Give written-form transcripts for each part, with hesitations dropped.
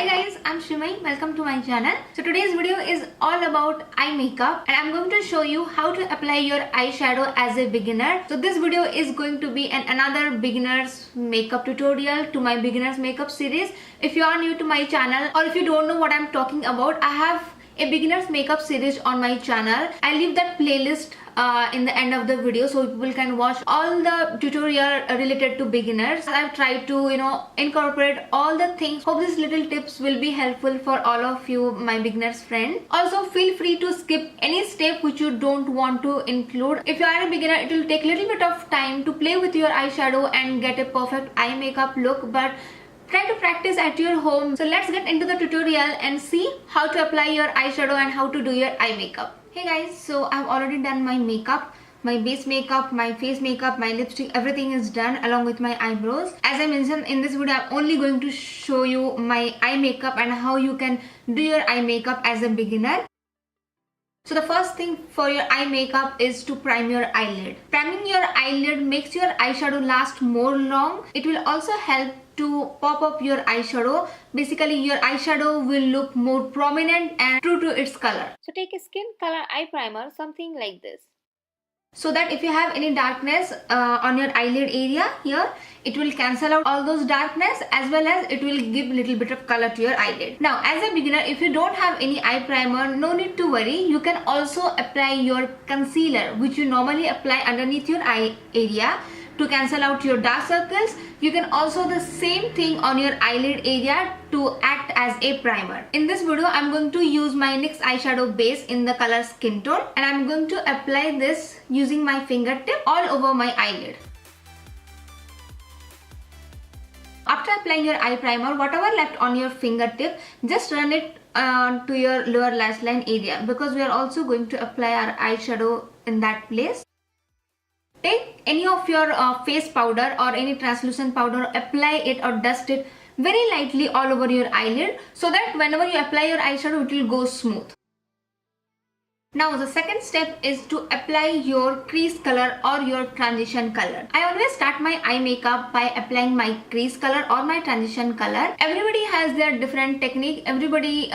Hi guys, I'm Shrimai. Welcome to my channel. So today's video is all about eye makeup and I'm going to show you how to apply your eyeshadow as a beginner. So this video is going to be another beginner's makeup tutorial to my beginner's makeup series. If you are new to my channel or if you don't know what I'm talking about, I have a beginner's makeup series on my channel. I'll leave that playlist in the end of the video so people can watch all the tutorial related to beginners. I've tried to incorporate all the things. Hope these little tips will be helpful for all of you, my beginners friend. Also feel free to skip any step which you don't want to include. If you are a beginner, it will take a little bit of time to play with your eyeshadow and get a perfect eye makeup look, but try to practice at your home. So let's get into the tutorial and see how to apply your eyeshadow and how to do your eye makeup. Hey guys, so I've already done my makeup, my base makeup, my face makeup, my lipstick, everything is done along with my eyebrows. As I mentioned in this video, I'm only going to show you my eye makeup and how you can do your eye makeup as a beginner. So the first thing for your eye makeup is to prime your eyelid. Priming your eyelid makes your eyeshadow last more long. It will also help to pop up your eyeshadow. Basically your eyeshadow will look more prominent and true to its color. So take a skin color eye primer, something like this, so that if you have any darkness on your eyelid area here, it will cancel out all those darkness as well as it will give little bit of color to your eyelid. Now as a beginner, if you don't have any eye primer, no need to worry. You can also apply your concealer which you normally apply underneath your eye area to cancel out your dark circles. You can also do the same thing on your eyelid area to act as a primer. In this video, I'm going to use my NYX eyeshadow base in the color Skin Tone and I'm going to apply this using my fingertip all over my eyelid. After applying your eye primer, whatever left on your fingertip, just run it to your lower lash line area because we are also going to apply our eyeshadow in that place. Take any of your face powder or any translucent powder, apply it or dust it very lightly all over your eyelid so that whenever you apply your eyeshadow, it will go smooth. Now the second step is to apply your crease color or your transition color. I always start my eye makeup by applying my crease color or my transition color. Everybody has their different technique. Everybody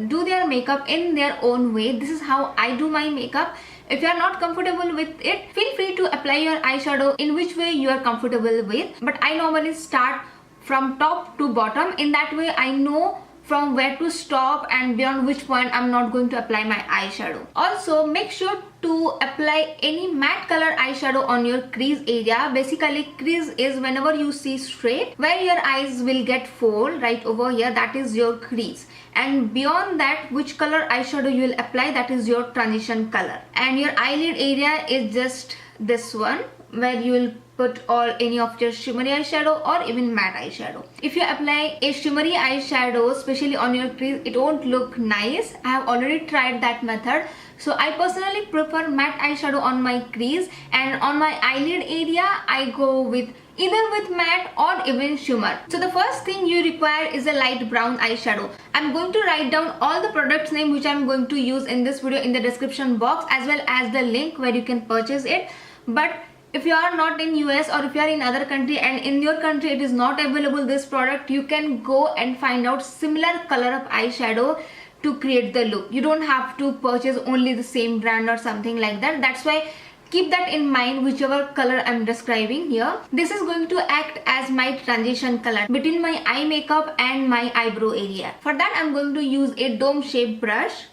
do their makeup in their own way. This is how I do my makeup. If you are not comfortable with it, feel free to apply your eyeshadow in which way you are comfortable with. But I normally start from top to bottom. In that way, I know from where to stop and beyond which point I'm not going to apply my eyeshadow. Also, make sure to apply any matte color eyeshadow on your crease area. Basically, crease is whenever you see straight, where your eyes will get fold right over here, that is your crease. And beyond that, which color eyeshadow you will apply, that is your transition color. And your eyelid area is just this one, where you will put any of your shimmery eyeshadow or even matte eyeshadow. If you apply a shimmery eyeshadow, especially on your crease, it won't look nice. I have already tried that method. So I personally prefer matte eyeshadow on my crease, and on my eyelid area, I go with either with matte or even shimmer. So the first thing you require is a light brown eyeshadow. I'm going to write down all the products name which I'm going to use in this video in the description box as well as the link where you can purchase it. But if you are not in US or if you are in other country and in your country it is not available this product, you can go and find out similar color of eyeshadow to create the look. You don't have to purchase only the same brand or something like that. That's why keep that in mind, whichever color I'm describing here. This is going to act as my transition color between my eye makeup and my eyebrow area. For that, I'm going to use a dome shaped brush,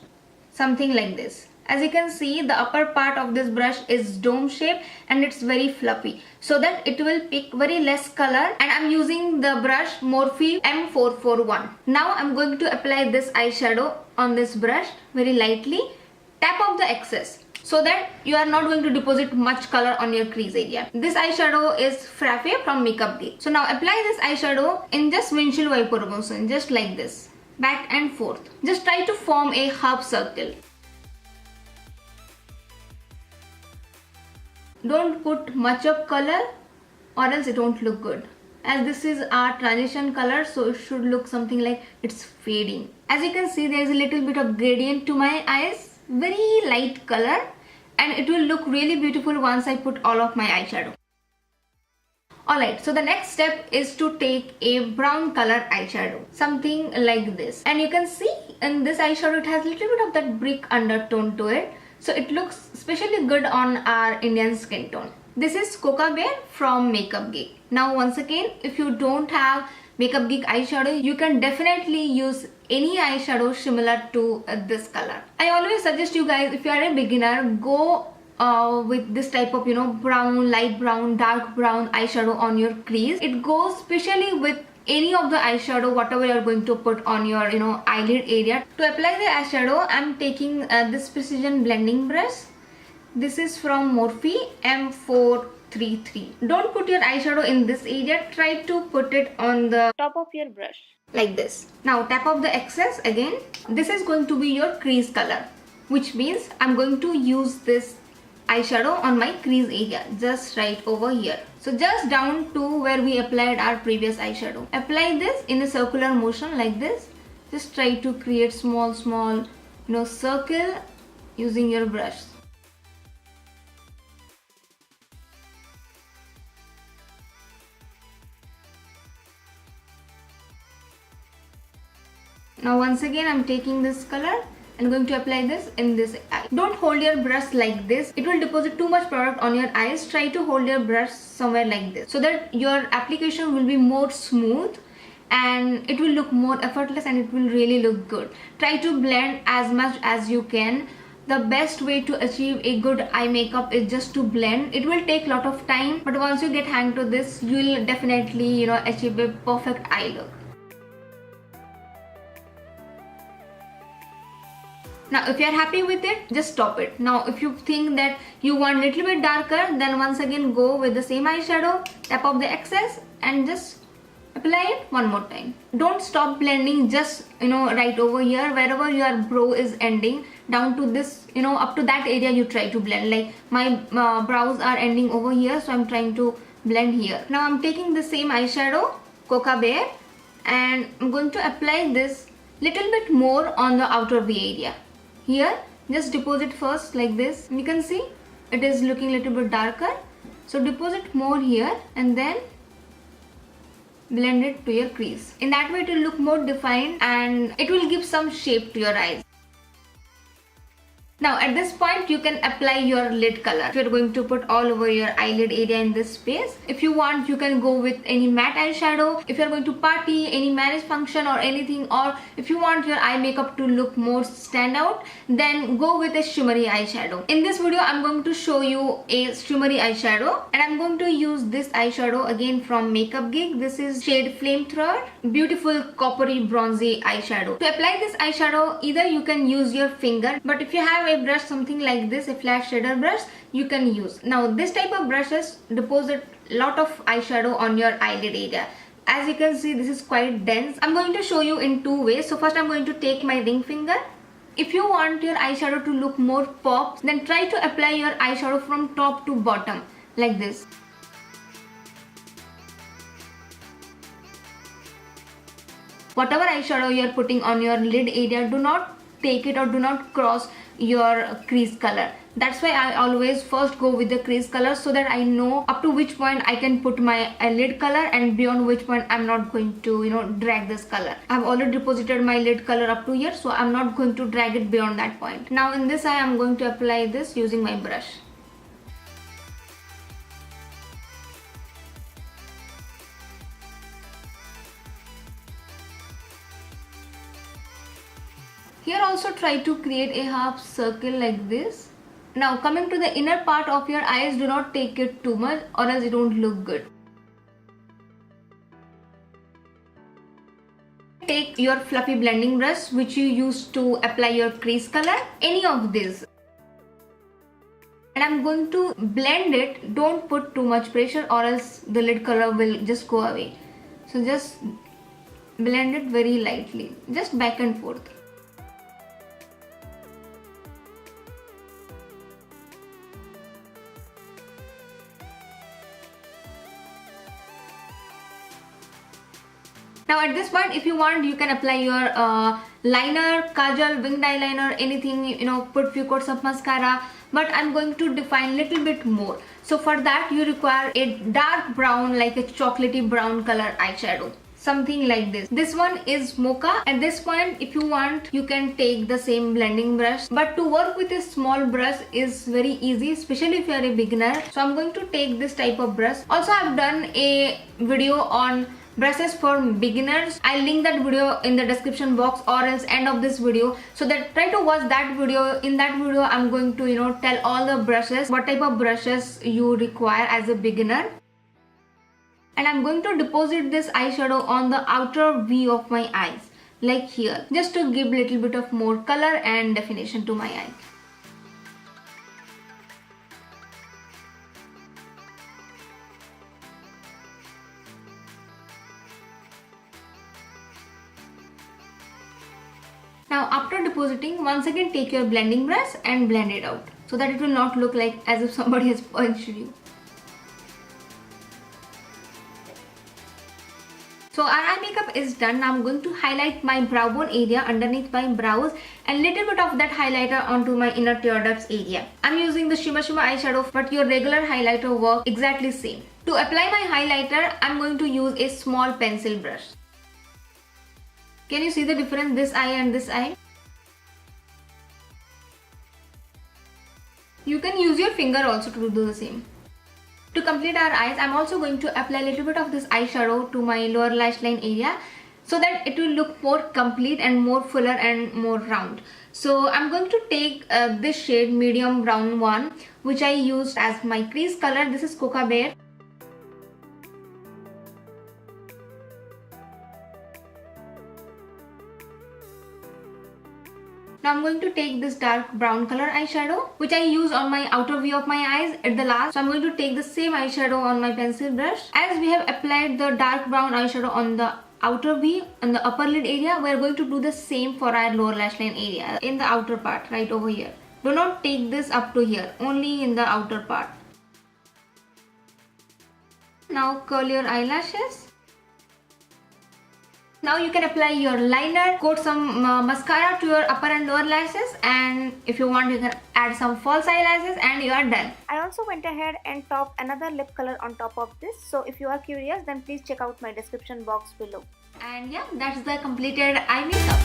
something like this. As you can see, the upper part of this brush is dome shape and it's very fluffy, so that it will pick very less color, and I'm using the brush Morphe M441. Now I'm going to apply this eyeshadow on this brush very lightly. Tap off the excess so that you are not going to deposit much color on your crease area. This eyeshadow is Frappe from Makeup Geek. So now apply this eyeshadow in just windshield wiper motion, just like this, back and forth. Just try to form a half circle. Don't put much of color or else it won't look good. As this is our transition color, so it should look something like it's fading. As you can see, there is a little bit of gradient to my eyes, very light color, and it will look really beautiful once I put all of my eyeshadow. Alright, so the next step is to take a brown color eyeshadow, something like this. And you can see in this eyeshadow it has a little bit of that brick undertone to it. So it looks especially good on our Indian skin tone. This is Coca Bear from Makeup Geek. Now once again, if you don't have Makeup Geek eyeshadow, you can definitely use any eyeshadow similar to this color. I always suggest you guys, if you are a beginner, go with this type of brown, light brown, dark brown eyeshadow on your crease. It goes especially with any of the eyeshadow whatever you are going to put on your eyelid area. To apply the eyeshadow, I'm taking this precision blending brush. This is from Morphe M433. Don't put your eyeshadow in this area, try to put it on the top of your brush like this. Now tap off the excess again. This is going to be your crease color, which means I'm going to use this eyeshadow on my crease area, just right over here. So just down to where we applied our previous eyeshadow. Apply this in a circular motion like this. Just try to create small circle using your brush. Now once again I'm taking this color and going to apply this in this eye. Don't hold your brush like this. It will deposit too much product on your eyes. Try to hold your brush somewhere like this so that your application will be more smooth and it will look more effortless and it will really look good. Try to blend as much as you can. The best way to achieve a good eye makeup is just to blend. It will take a lot of time, but once you get hang to this, you will definitely achieve a perfect eye look. Now if you are happy with it, just stop it. Now if you think that you want a little bit darker, then once again go with the same eyeshadow, tap off the excess and just apply it one more time. Don't stop blending just right over here, wherever your brow is ending, down to this up to that area you try to blend. Like my brows are ending over here, so I'm trying to blend here. Now I'm taking the same eyeshadow, Coca Bear, and I'm going to apply this little bit more on the outer V area. Here, just deposit first like this. You can see it is looking a little bit darker. So deposit more here and then blend it to your crease. In that way it will look more defined and it will give some shape to your eyes. Now at this point you can apply your lid color. You're going to put all over your eyelid area in this space. If you want, you can go with any matte eyeshadow. If you're going to party, any marriage function or anything, or if you want your eye makeup to look more stand out, then go with a shimmery eyeshadow. In this video I'm going to show you a shimmery eyeshadow and I'm going to use this eyeshadow again from Makeup Geek. This is shade Flamethrower. Beautiful coppery bronzy eyeshadow. To apply this eyeshadow, either you can use your finger, but if you have a brush something like this, a flat shader brush, you can use. Now this type of brushes deposit lot of eyeshadow on your eyelid area. As you can see, this is quite dense. I'm going to show you in two ways. So first I'm going to take my ring finger. If you want your eyeshadow to look more pop, then try to apply your eyeshadow from top to bottom like this. Whatever eyeshadow you are putting on your lid area, do not take it or do not cross your crease color. That's why I always first go with the crease color, so that I know up to which point I can put my lid color and beyond which point I'm not going to drag this color. I've already deposited my lid color up to here, so I'm not going to drag it beyond that point. Now in this eye I'm going to apply this using my brush. Here also try to create a half circle like this. Now coming to the inner part of your eyes, do not take it too much or else it won't look good. Take your fluffy blending brush which you use to apply your crease color, any of these. And I'm going to blend it. Don't put too much pressure or else the lid color will just go away. So just blend it very lightly, just back and forth. Now at this point, if you want, you can apply your liner, kajal, winged eyeliner, anything, put few coats of mascara, but I'm going to define little bit more. So for that you require a dark brown, like a chocolatey brown color eyeshadow. Something like this. This one is mocha. At this point, if you want, you can take the same blending brush, but to work with a small brush is very easy, especially if you are a beginner. So I'm going to take this type of brush. Also, I've done a video on brushes for beginners. I'll link that video in the description box or else end of this video, so that try to watch that video. In that video I'm going to tell all the brushes, what type of brushes you require as a beginner. And I'm going to deposit this eyeshadow on the outer V of my eyes, like here, just to give little bit of more color and definition to my eye. Now after depositing, once again take your blending brush and blend it out, so that it will not look like as if somebody has punched you. So our eye makeup is done. Now I'm going to highlight my brow bone area underneath my brows and little bit of that highlighter onto my inner tear ducts area. I'm using the Shimmer Shimmer eyeshadow, but your regular highlighter works exactly same. To apply my highlighter, I'm going to use a small pencil brush. Can you see the difference, this eye and this eye? You can use your finger also to do the same. To complete our eyes, I'm also going to apply a little bit of this eyeshadow to my lower lash line area, so that it will look more complete and more fuller and more round. So I'm going to take this shade, medium brown one, which I used as my crease color. This is Coca Bear. Now I'm going to take this dark brown color eyeshadow, which I use on my outer V of my eyes at the last. So I'm going to take the same eyeshadow on my pencil brush. As we have applied the dark brown eyeshadow on the outer V and the upper lid area, we are going to do the same for our lower lash line area, in the outer part, right over here. Do not take this up to here, only in the outer part. Now curl your eyelashes. Now you can apply your liner, coat some mascara to your upper and lower lashes, and if you want you can add some false eyelashes, and you are done. I also went ahead and topped another lip color on top of this, so if you are curious then please check out my description box below. And yeah, that's the completed eye makeup.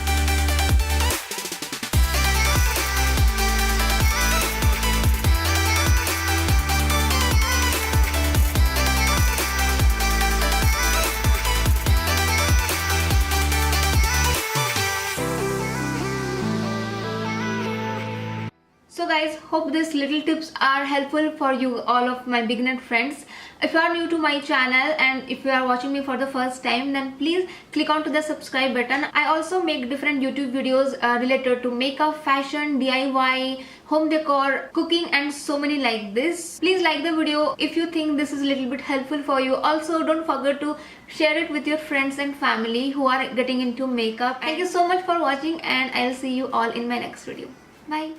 So guys, hope these little tips are helpful for you, all of my beginner friends. If you are new to my channel and if you are watching me for the first time, then please click onto the subscribe button. I also make different YouTube videos related to makeup, fashion, DIY, home decor, cooking, and so many like this. Please like the video if you think this is a little bit helpful for you. Also, don't forget to share it with your friends and family who are getting into makeup. Thank you so much for watching, and I'll see you all in my next video. Bye.